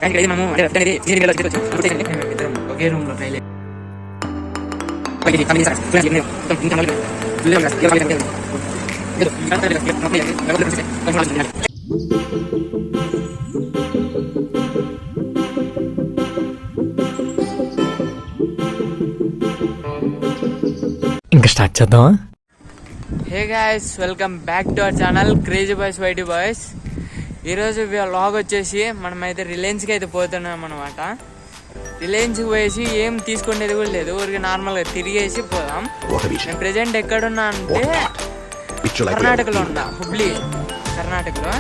ఒకే room లో ట్రైలే ఇంకా start చేద్దామా? Hey guys, welcome back to our channel crazy boys Y T boys. ఈరోజు vlog వచ్చేసి మనమైతే రిలయన్స్కి అయితే పోతున్నాం అనమాట. రిలయన్స్కి పోయేసి ఏం తీసుకునేది కూడా లేదు, ఊరికి నార్మల్గా తిరిగేసి పోదాం. నేను ప్రెజెంట్ ఎక్కడున్నా అంటే కర్ణాటకలో ఉన్నా, హుబ్లీ కర్ణాటకలో.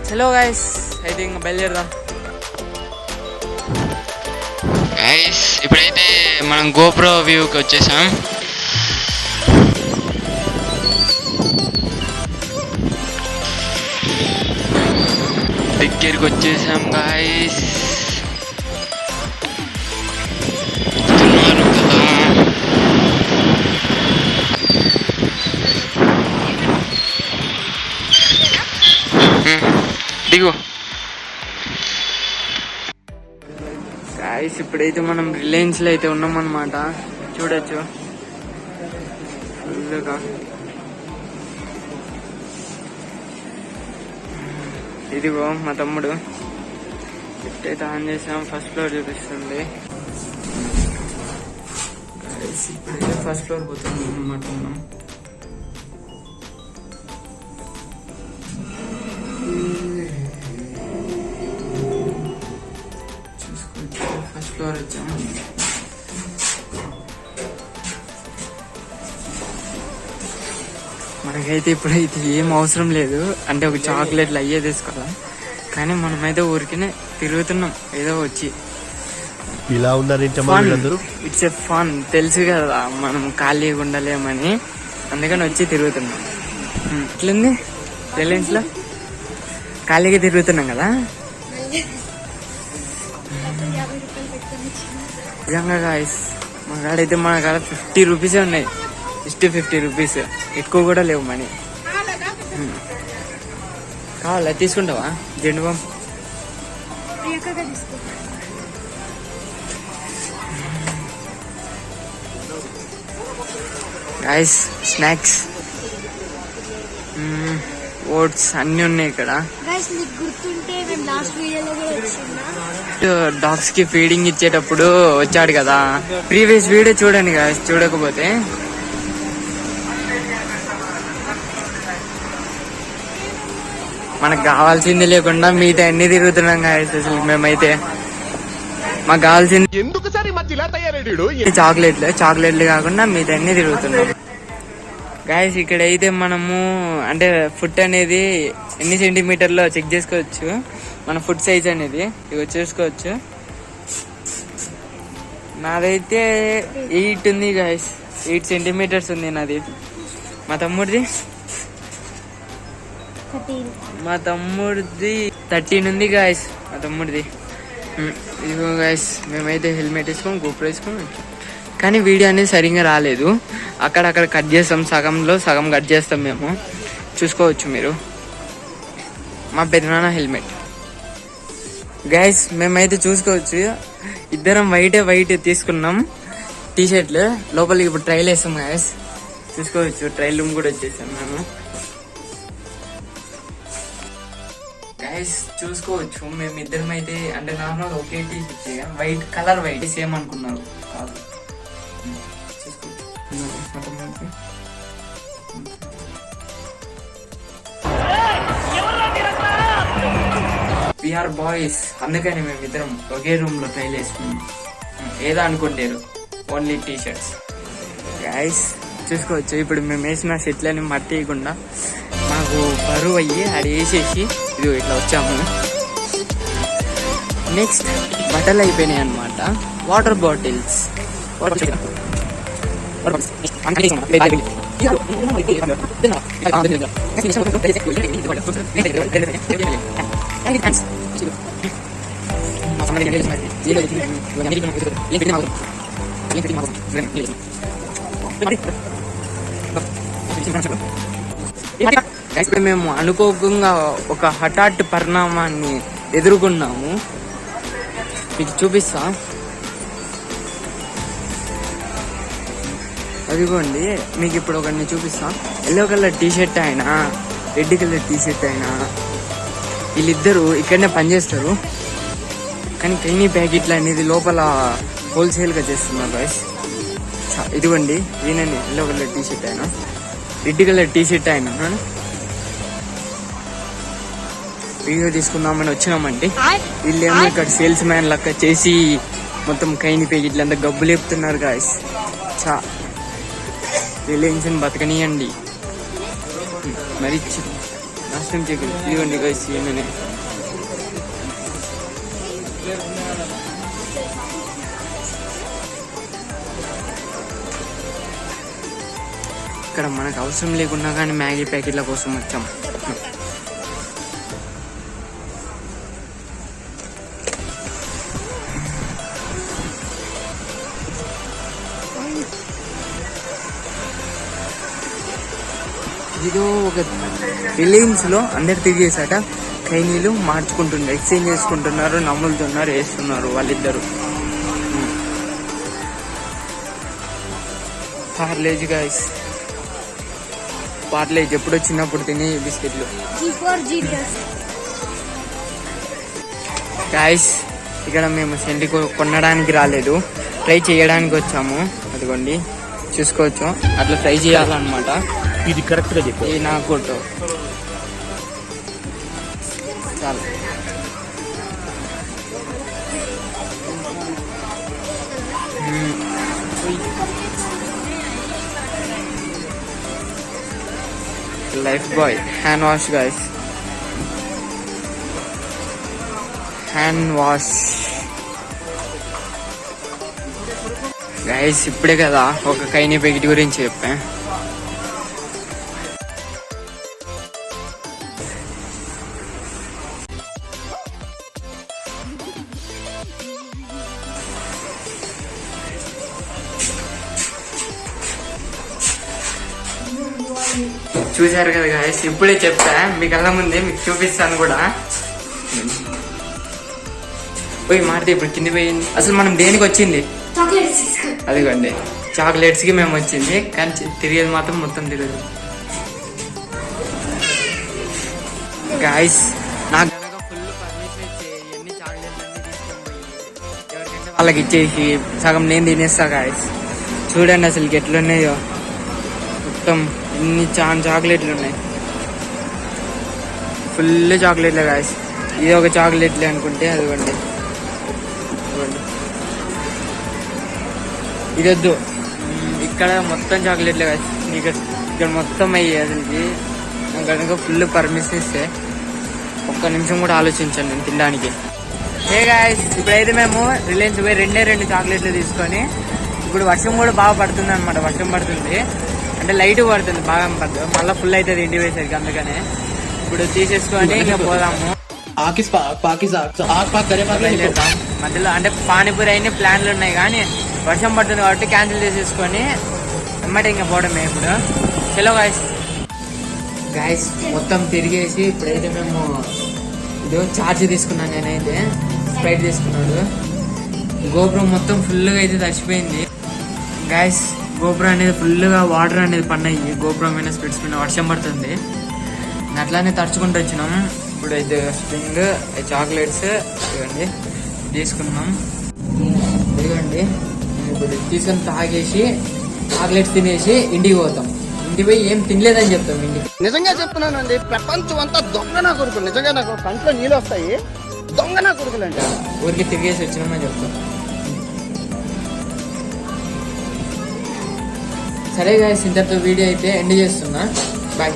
చలో గైస్, అయితే ఇంకా బయలుదేరదాం. గైస్ ఇప్పుడైతే మనం గోప్రో వ్యూకి వచ్చేసాం. దగ్గరికి వచ్చేసాం గాయస్. దిగు గాయస్, ఇప్పుడైతే మనం రిలయన్స్ లో అయితే ఉన్నాం అన్నమాట. చూడొచ్చు ఫుల్గా. ఇదిగో మా తమ్ముడు ఎప్పుడైతే ఆన్ చేసాం ఫస్ట్ ఫ్లోర్ చూపిస్తుంది. ఇప్పుడైతే ఫస్ట్ ఫ్లోర్ పోతున్నాం అన్నమాట. మనం చూసుకోవచ్చు, ఫస్ట్ ఫ్లోర్ వచ్చాము. మనకైతే ఇప్పుడైతే ఏం అవసరం లేదు, అంటే ఒక చాక్లెట్లు అయ్యే తీసుకోవాలి. కానీ మనమైతే ఊరికినే తిరుగుతున్నాం ఏదో వచ్చి. ఇలా ఉన్నారంటే ఇట్స్ ఎ ఫన్, తెలుసు కదా మనం ఖాళీగా ఉండలేమని, అందుకని వచ్చి తిరుగుతున్నాం. ఇట్లుంది రిలయన్స్ లో ఖాళీగా తిరుగుతున్నాం కదా. నిజంగా గాయస్, మా కాడైతే మన కాడ 50 రూపీసే ఉన్నాయి, జస్ట్ 50 రూపీస్, ఎక్కువ కూడా లేవు మనీ. కావాలా తీసుకుంటావా Zandu balm? Guys snacks, oats అన్ని ఉన్నాయి ఇక్కడ. డాగ్స్ కి ఫీడింగ్ ఇచ్చేటప్పుడు వచ్చాడు కదా, ప్రీవియస్ వీడియో చూడండి గాయస్, చూడకపోతే. మనకు కావాల్సింది లేకుండా మిగతా అన్ని తిరుగుతున్నాం గాయస్. అసలు మేమైతే మాకు కావాల్సింది చాక్లెట్లు కాకుండా మిగతా అన్ని తిరుగుతున్నాం గాయస్. ఇక్కడైతే మనము అంటే ఫుట్ అనేది ఎన్ని సెంటీమీటర్లో చెక్ చేసుకోవచ్చు, మన ఫుట్ సైజ్ అనేది ఇవి చూసుకోవచ్చు. నాదైతే 8 ఉంది గాయస్, 8 సెంటీమీటర్స్ ఉంది నాది. మా తమ్ముడిది 13 ఉంది గాయస్, మా తమ్ముడిది. ఇదిగో గాయస్, మేమైతే హెల్మెట్ వేసుకొని గోప్రో వేసుకొని, కానీ వీడియో అనేది సరిగ్గా రాలేదు. అక్కడక్కడ కట్ చేస్తాం, సగంలో సగం కట్ చేస్తాం మేము, చూసుకోవచ్చు మీరు. మా పెదనాన్న హెల్మెట్ గైస్, మేమైతే చూసుకోవచ్చు. ఇద్దరం వైట్ తీసుకున్నాం టీషర్ట్లు. లోపలికి ఇప్పుడు ట్రైల్ వేస్తాం గైస్, చూసుకోవచ్చు. ట్రైల్ రూమ్ కూడా వచ్చేసాం మేము గైస్, చూసుకోవచ్చు. మేమిద్దరం అయితే అంటే నార్మల్ ఒకే T-shirt, white colour, white same అనుకున్నారు కాదు. వీఆర్ బాయ్స్, అందుకని మేమిద్దరం ఒకే రూమ్ లో ట్రైల్ వేసుకున్నాం. ఏదో అనుకుంటారు, ఓన్లీ టీ షర్ట్స్ గైస్. చూసుకోవచ్చు, ఇప్పుడు మేము వేసిన షర్ట్లని మట్టేయకుండా మాకు బరువు అయ్యి అది వేసేసి ఇది ఇట్లా వచ్చాము. నెక్స్ట్ బట్టలు అయిపోయినాయి అనమాట. వాటర్ బాటిల్స్ మేము అనుకోకుండా ఒక హఠాత్ పరిణామాన్ని ఎదుర్కొన్నాము. మీకు చూపిస్తా. అదిగోండి మీకు ఇప్పుడు ఒకరిని చూపిస్తా. ఎల్లో కలర్ టీ షర్ట్ ఆయన, రెడ్ కలర్ టీ షర్ట్ ఆయన, వీళ్ళిద్దరూ ఇక్కడనే పనిచేస్తారు. కానీ కైనీ ప్యాకెట్లు అనేది లోపల హోల్సేల్గా చేస్తున్నారు గైస్. ఇదిగోండి ఈయనండి ఎల్లో కలర్ టీ షర్ట్ ఆయన, రెడ్ కలర్ టీ షర్ట్ ఆయన. వీడియో తీసుకుందామని వచ్చినామంటే వీళ్ళేమో ఇక్కడ సేల్స్ మ్యాన్ లెక్క చేసి మొత్తం కైని ప్యాకెట్లు అంతా గబ్బు లేపుతున్నారు గాయస్. రిలయన్స్ బతకనియండి మరి నష్టం చేయకండి. ఇదిగోండి గాయస్ ఏమైనా ఇక్కడ మనకు అవసరం లేకున్నా కానీ మ్యాగీ ప్యాకెట్ల కోసం వచ్చాం. ఇదో ఒక రిలయన్స్ లో అందరు తిరిగేసాట కైనీలు మార్చుకుంటున్నారు, ఎక్స్చేంజ్ చేసుకుంటున్నారు, నమ్ములుతున్నారు, వేస్తున్నారు వాళ్ళిద్దరు. పార్లేజ్ గాయస్, పార్లేజ్ ఎప్పుడో చిన్నప్పుడు తినే బిస్కెట్లు గాయస్. ఇక్కడ మేము సెంటి కొనడానికి రాలేదు, ట్రై చేయడానికి వచ్చాము. అదిగోండి చూసుకోవచ్చు, అట్లా ట్రై చేయాలన్నమాట. ఇది కరెక్ట్ గా చెప్పు. ఈ నాకు కొట్టు చాలు. Lifebuoy hand wash guys, hand wash guys. ఇప్పుడే కదా ఒక కైనీ ప్యాకెట్ గురించి చెప్పా. చూసారు కదా గాయస్, ఇప్పుడే చెప్తా మీ కళ్ళ ముందే మీకు చూపిస్తాను కూడా. పోయి మారితే ఇప్పుడు కింది పోయింది. అసలు మనం దేనికి వచ్చింది? అదిగోండి చాక్లెట్స్ కి మేము వచ్చింది, కానీ తిరిగేది మాత్రం మొత్తం తిరగదు గాయస్. నాకు కనుక ఫుల్ పర్మిషన్ ఇచ్చే ఎన్ని చాక్లెట్లు అన్ని తీసుకొని పోయి ఎవరికంటే వాళ్ళకి ఇచ్చేసి సగం నేను తినేస్తా గాయస్. చూడండి అసలు ఎట్లున్నాయో, మొత్తం ఇన్ని చాక్లెట్లు ఉన్నాయి, ఫుల్ చాక్లెట్లే గాయస్. ఇది ఒక చాక్లెట్లే అనుకుంటే అదిగోండి ఇది వద్దు. ఇక్కడ మొత్తం చాక్లెట్లే గాయస్. ఇక్కడ మొత్తం అయ్యి అసలుకి నాకు కనుక ఫుల్ పర్మిషన్ ఇస్తే ఒక్క నిమిషం కూడా ఆలోచించాను నేను తినడానికి. హే గాయస్, ఇప్పుడైతే మేము రిలయన్స్ పోయి రెండు చాక్లెట్లు తీసుకొని, ఇప్పుడు వర్షం కూడా బాగా పడుతుంది అనమాట. వర్షం పడుతుంది అంటే లైట్ పడుతుంది, బాగా పడుతుంది, మళ్ళీ ఫుల్ అవుతుంది ఇంటి వేసరికి. అందుకనే ఇప్పుడు తీసేసుకొని ఇంకా పోదాము. మధ్యలో అంటే పానీపూరి అయిన ప్లాన్లు ఉన్నాయి, కానీ వర్షం పడుతుంది కాబట్టి క్యాన్సిల్ చేసేసుకొని అమ్మటే ఇంకా పోవడమే. ఇప్పుడు చలో గాయస్ మొత్తం తిరిగేసి ఇప్పుడైతే మేము ఇది చార్జ్ తీసుకున్నాను, నేనైతే స్ప్రైట్ తీసుకున్నాడు. గోపురం మొత్తం ఫుల్గా అయితే తడిచిపోయింది గాయస్. గోపురం అనేది ఫుల్గా వాటర్ అనేది పన్నాయి, గోపురం మీద స్ప్రెడ్స్ మీద వర్షం పడుతుంది. అట్లానే తడుచుకుంటూ వచ్చినాం. ఇప్పుడు అయితే స్ప్రింగ్ చాక్లెట్స్ ఇవ్వండి తీసుకున్నాం. ఇదిగోండి ఇప్పుడు తీసుకొని తాగేసి చాక్లెట్స్ తినేసి ఇంటికి పోతాం. ఇంటికి పోయి ఏం తినలేదని చెప్తాం ఇంటికి. నిజంగా చెప్తున్నానండి, ప్రపంచం అంతా దొంగ నా కొడుకులు. నిజంగా నాకు కంట్లో నీళ్ళు వస్తాయి, దొంగ నా కొడుకులు అండి. ఊరికి తిరిగేసి వచ్చినామని చెప్తాం. సరే గాయస్, ఇంతతో వీడియో అయితే ఎండ్ చేస్తున్నా. బాయ్.